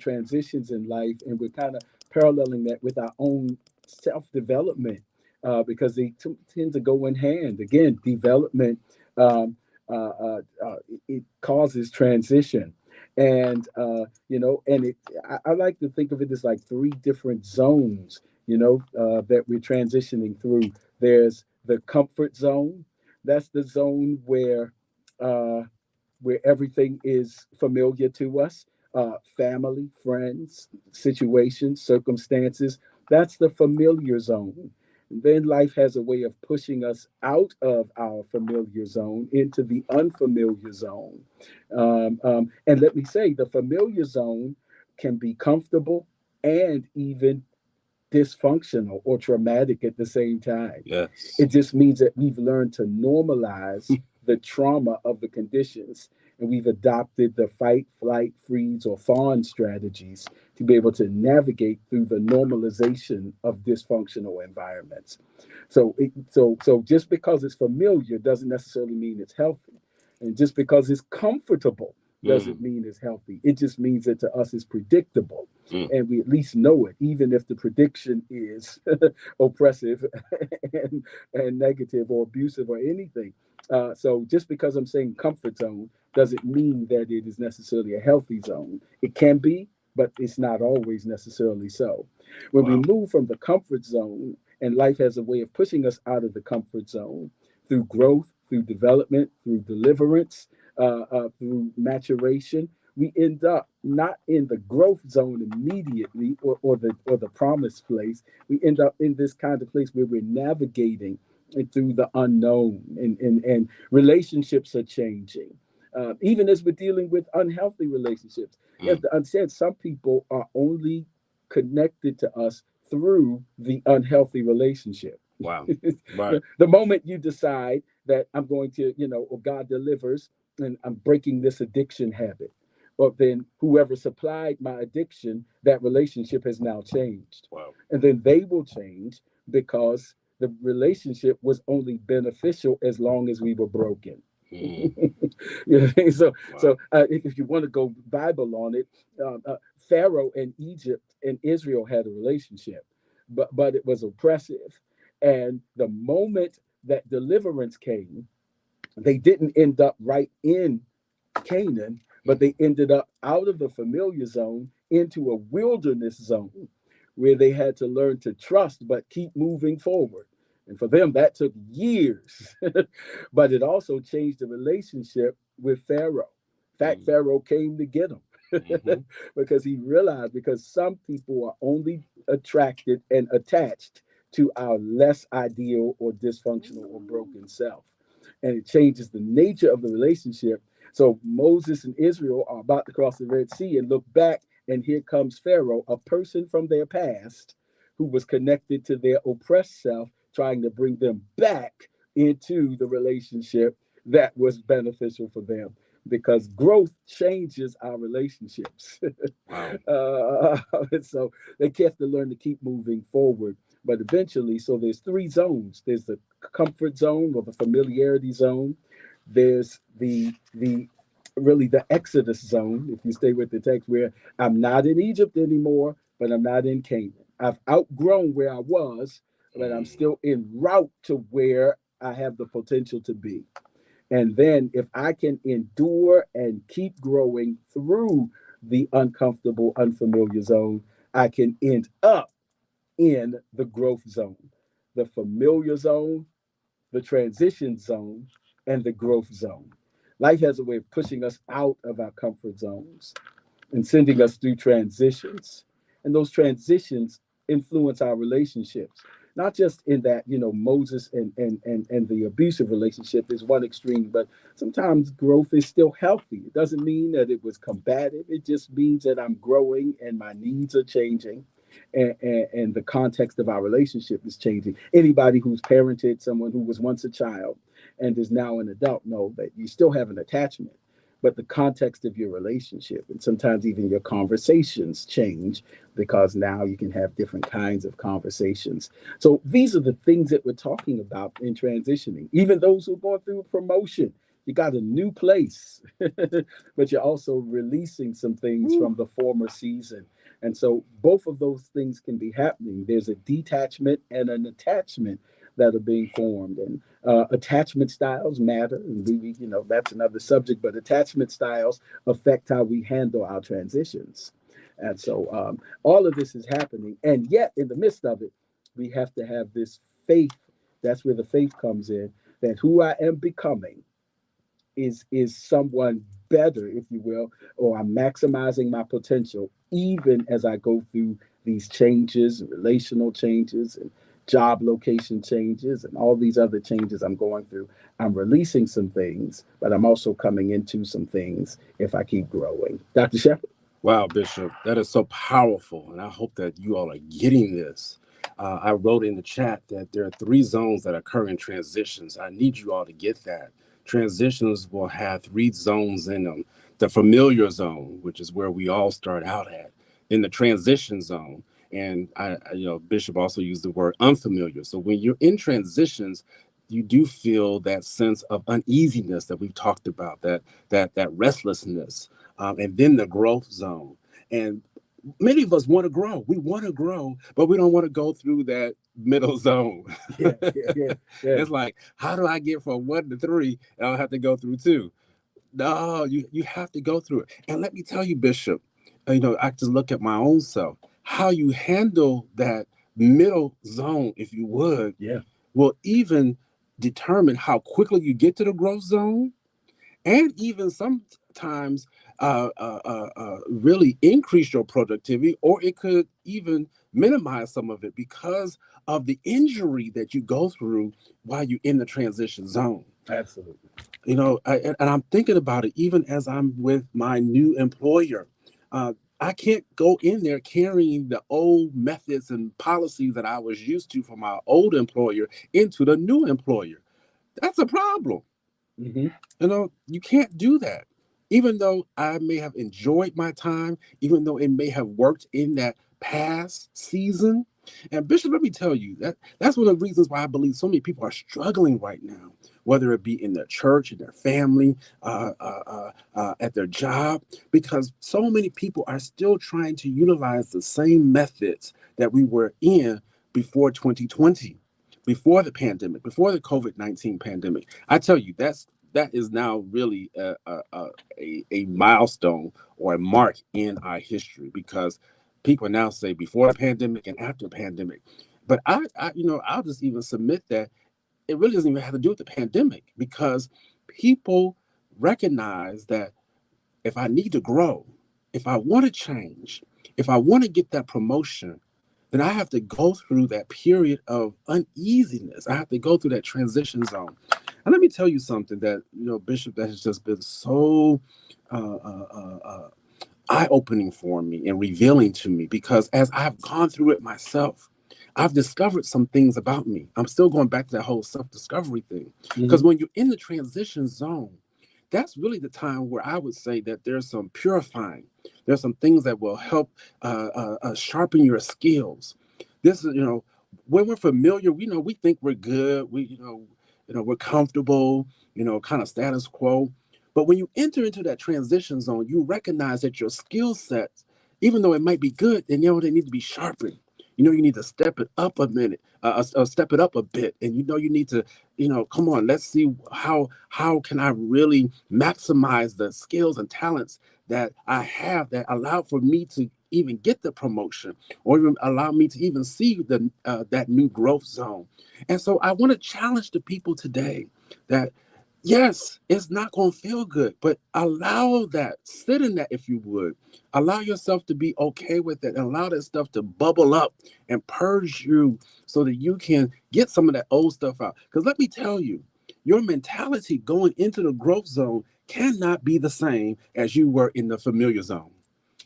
transitions in life, and we're kind of paralleling that with our own self-development, because they tend to go in hand. Again, development, um, it causes transition. And and I like to think of it as like three different zones, that we're transitioning through. There's the comfort zone. That's the zone uh, where everything is familiar to us, family, friends, situations, circumstances. That's the familiar zone. Then life has a way of pushing us out of our familiar zone into the unfamiliar zone. And let me say, the familiar zone can be comfortable and even dysfunctional or traumatic at the same time. Yes. It just means that we've learned to normalize the trauma of the conditions, and we've adopted the fight, flight, freeze, or fawn strategies to be able to navigate through the normalization of dysfunctional environments. So just because it's familiar doesn't necessarily mean it's healthy. And just because it's comfortable doesn't Mm, mean it's healthy. It just means that to us it's predictable. mm. And we at least know it, even if the prediction is oppressive and negative or abusive or anything. So just because I'm saying comfort zone doesn't mean that it is necessarily a healthy zone. It can be, but it's not always necessarily so. When we Wow. move from the comfort zone, and life has a way of pushing us out of the comfort zone through growth, through development, through deliverance, through maturation, we end up not in the growth zone immediately, or the promised place. We end up in this kind of place where we're navigating through the unknown, and relationships are changing. Even as we're dealing with unhealthy relationships, you have Mm. to understand some people are only connected to us through the unhealthy relationship. Wow. Right. The moment you decide that I'm going to, or God delivers, and I'm breaking this addiction habit, well, then whoever supplied my addiction, that relationship has now changed. Wow. And then they will change because the relationship was only beneficial as long as we were broken. Mm. So, Wow. if you want to go Bible on it, Pharaoh and Egypt and Israel had a relationship, but it was oppressive. And the moment that deliverance came, they didn't end up right in Canaan, but Mm. they ended up out of the familiar zone into a wilderness zone where they had to learn to trust but keep moving forward. And for them, that took years. But it also changed the relationship with Pharaoh. In fact, Mm. Pharaoh came to get Mm-hmm. them because he realized, because some people are only attracted and attached to our less ideal or dysfunctional or broken self. And it changes the nature of the relationship. So Moses and Israel are about to cross the Red Sea and look back, and here comes Pharaoh, a person from their past who was connected to their oppressed self, trying to bring them back into the relationship that was beneficial for them. Because growth changes our relationships. Wow. So they have to learn to keep moving forward. But eventually, so there's three zones. There's the comfort zone or the familiarity zone. There's the really the exodus zone, if you stay with the text, where I'm not in Egypt anymore, but I'm not in Canaan. I've outgrown where I was, but I'm Mm. still en route to where I have the potential to be. And then if I can endure and keep growing through the uncomfortable, unfamiliar zone, I can end up in the growth zone, the familiar zone, the transition zone, and the growth zone. Life has a way of pushing us out of our comfort zones and sending us through transitions. And those transitions influence our relationships. Not just in that, Moses and the abusive relationship is one extreme, but sometimes growth is still healthy. It doesn't mean that it was combative. It just means that I'm growing and my needs are changing, and the context of our relationship is changing. Anybody who's parented someone who was once a child and is now an adult know that you still have an attachment, but the context of your relationship and sometimes even your conversations change, because now you can have different kinds of conversations. So these are the things that we're talking about in transitioning. Even those who are going through promotion You got a new place, but you're also releasing some things Woo. from the former season. And so both of those things can be happening. There's a detachment and an attachment that are being formed. And attachment styles matter. And that's another subject, but attachment styles affect how we handle our transitions. And so all of this is happening. And yet, in the midst of it, we have to have this faith. That's where the faith comes in, that who I am becoming is someone better, if you will, or I'm maximizing my potential even as I go through these changes, relational changes, and job location changes, and all these other changes I'm going through. I'm releasing some things, but I'm also coming into some things if I keep growing. Dr. Shepard? Wow, Bishop, that is so powerful. And I hope that you all are getting this. I wrote in the chat that there are three zones that occur in transitions. I need you all to get that. Transitions will have three zones in them: the familiar zone, which is where we all start out at, then the transition zone. And Bishop also used the word unfamiliar. So when you're in transitions, you do feel that sense of uneasiness that we've talked about, that restlessness, and then the growth zone. And many of us want to grow. We want to grow, but we don't want to go through that middle zone. Yeah, yeah, yeah, yeah. It's like, how do I get from 1 to 3? And I'll have to go through 2. No, you have to go through it. And let me tell you, Bishop, I just look at my own self. How you handle that middle zone, if you would, Yeah. will even determine how quickly you get to the growth zone, and even sometimes really increase your productivity, or it could even minimize some of it because of the injury that you go through while you're in the transition zone. Absolutely. And I'm thinking about it even as I'm with my new employer. I can't go in there carrying the old methods and policies that I was used to from my old employer into the new employer. That's a problem. Mm-hmm. You can't do that. Even though I may have enjoyed my time, even though it may have worked in that past season. And Bishop, let me tell you, that's one of the reasons why I believe so many people are struggling right now, whether it be in their church, in their family, at their job, because so many people are still trying to utilize the same methods that we were in before 2020, before the pandemic, before the COVID-19 pandemic. I tell you, that is now really a milestone or a mark in our history, because people now say before the pandemic and after the pandemic. But I'll just even submit that it really doesn't even have to do with the pandemic, because people recognize that if I need to grow, if I want to change, if I want to get that promotion, then I have to go through that period of uneasiness. I have to go through that transition zone. And let me tell you something that, Bishop, that has just been so eye-opening for me and revealing to me, because as I've gone through it myself, I've discovered some things about me. I'm still going back to that whole self-discovery thing. Because Mm-hmm. when you're in the transition zone, that's really the time where I would say that there's some purifying. There's some things that will help sharpen your skills. This is, when we're familiar, we think we're good. We're comfortable, kind of status quo. But when you enter into that transition zone, you recognize that your skill sets, even though it might be good, they need to be sharpened. You need to step it up a minute, step it up a bit, and you need to, come on, let's see how can I really maximize the skills and talents that I have that allow for me to even get the promotion, or even allow me to even see that new growth zone. And so I want to challenge the people today that, yes, it's not going to feel good, but allow that, sit in that if you would. Allow yourself to be okay with it, and allow that stuff to bubble up and purge you so that you can get some of that old stuff out. Because let me tell you, your mentality going into the growth zone cannot be the same as you were in the familiar zone.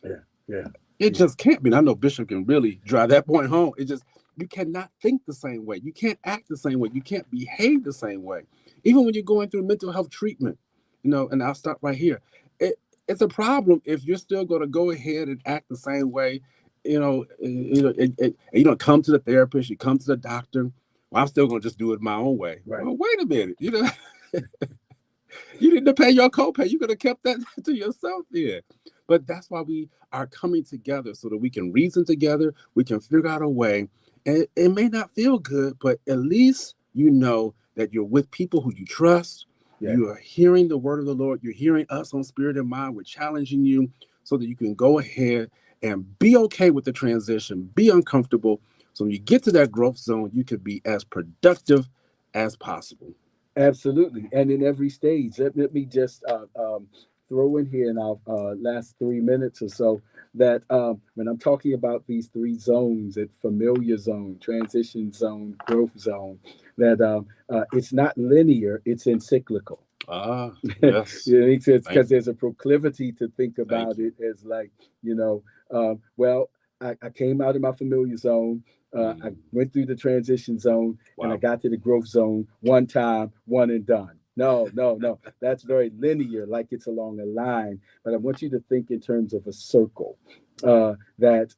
Yeah, yeah. It just can't be. And I know Bishop can really drive that point home. You cannot think the same way. You can't act the same way. You can't behave the same way. Even when you're going through mental health treatment, and I'll stop right here. It's a problem if you're still going to go ahead and act the same way. You don't come to the therapist, you come to the doctor. Well, I'm still going to just do it my own way. Right. Well, wait a minute. You didn't pay your copay. You could have kept that to yourself then. But that's why we are coming together so that we can reason together. We can figure out a way. And it may not feel good, but at least you know that you're with people who you trust. Yeah. You are hearing the word of the Lord. You're hearing us on Spirit and Mind. We're challenging you so that you can go ahead and be okay with the transition, be uncomfortable. So when you get to that growth zone, you can be as productive as possible. Absolutely. And in every stage, let me just throw in here in our last 3 minutes or so that when I'm talking about these three zones, at familiar zone, transition zone, growth zone, that it's not linear, it's encyclical. Ah, yes. You know, it's Thank because there's a proclivity to think Thank about you. it as like, well, I came out of my familiar zone. I went through the transition zone and I Wow. got to the growth zone one time, one and done. No, no, no. That's very linear, like it's along a line. But I want you to think in terms of a circle. That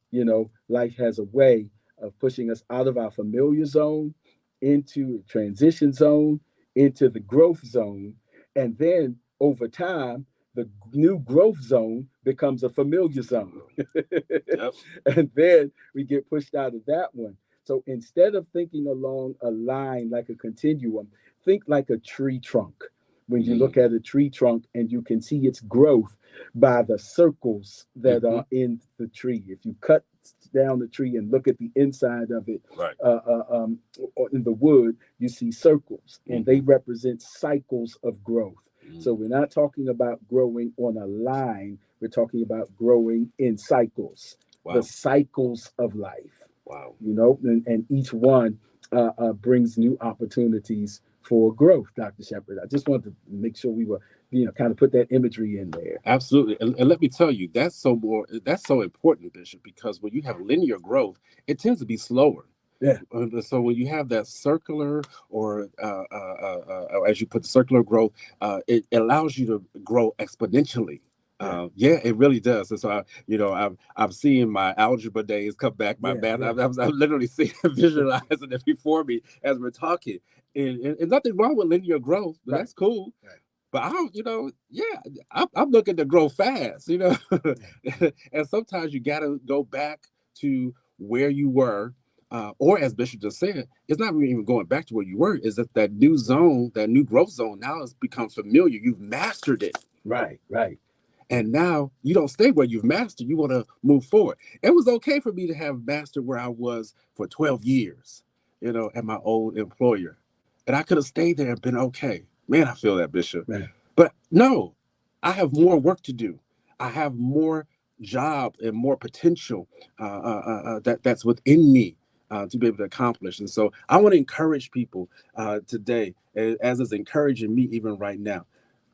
life has a way of pushing us out of our familiar zone into a transition zone, into the growth zone, and then over time, the new growth zone becomes a familiar zone. Yep. And then we get pushed out of that one. So instead of thinking along a line like a continuum, think like a tree trunk. When you look at a tree trunk and you can see its growth by the circles that Mm-hmm. are in the tree. If you cut down the tree and look at the inside of it, Right. or in the wood, you see circles, and they Mm-hmm. represent cycles of growth. So Mm. we're not talking about growing on a line, we're talking about growing in cycles, the Wow. cycles of life, Wow. and each one brings new opportunities for growth, Dr. Shepherd. I just wanted to make sure we were, kind of put that imagery in there. Absolutely. And let me tell you, that's so important, Bishop, because when you have linear growth, it tends to be slower. Yeah. So when you have that circular, or as you put the circular growth, it allows you to grow exponentially. Yeah. Yeah, it really does. And so I'm seeing my algebra days come back. My Yeah. math, Yeah. I'm literally seeing, visualizing it before me as we're talking. And nothing wrong with linear growth, but Right. that's cool. Right. But I don't, yeah, I'm looking to grow fast. And sometimes you got to go back to where you were, or as Bishop just said, it's not really even going back to where you were. Is that new zone, that new growth zone now has become familiar. You've mastered it. Right. Right. And now you don't stay where you've mastered. You want to move forward. It was okay for me to have mastered where I was for 12 years, at my old employer. And I could have stayed there and been okay. Man, I feel that, Bishop. Man. But no, I have more work to do. I have more job and more potential that's within me to be able to accomplish. And so I want to encourage people today, as is encouraging me even right now.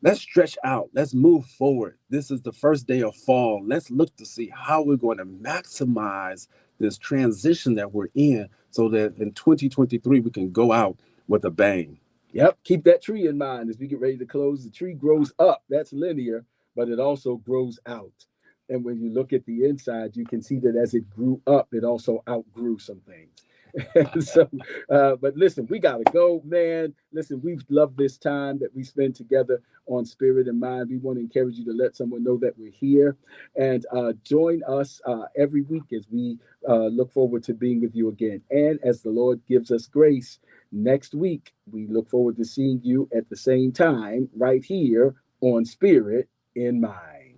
Let's stretch out. Let's move forward. This is the first day of fall. Let's look to see how we're going to maximize this transition that we're in so that in 2023 we can go out with a bang. Yep. Keep that tree in mind as we get ready to close. The tree grows up. That's linear, but it also grows out. And when you look at the inside, you can see that as it grew up, it also outgrew some things. And so, but listen, we got to go, man. Listen, we've loved this time that we spend together on Spirit and Mind. We want to encourage you to let someone know that we're here, and join us every week as we look forward to being with you again. And as the Lord gives us grace, next week, we look forward to seeing you at the same time right here on Spirit in Mind.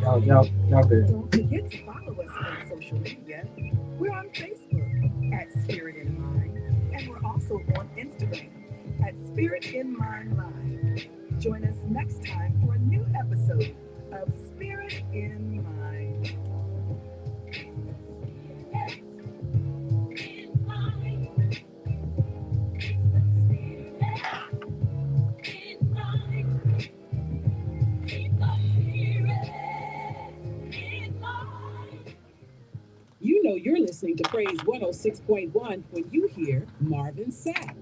Y'all good. Don't forget to follow us on social media. We're on Facebook at Spirit in Mind, and we're also on Instagram at Spirit in Mind Live. Join us next time for a new episode of Spirit in Mind. You know you're listening to Praise 106.1 when you hear Marvin Sapp.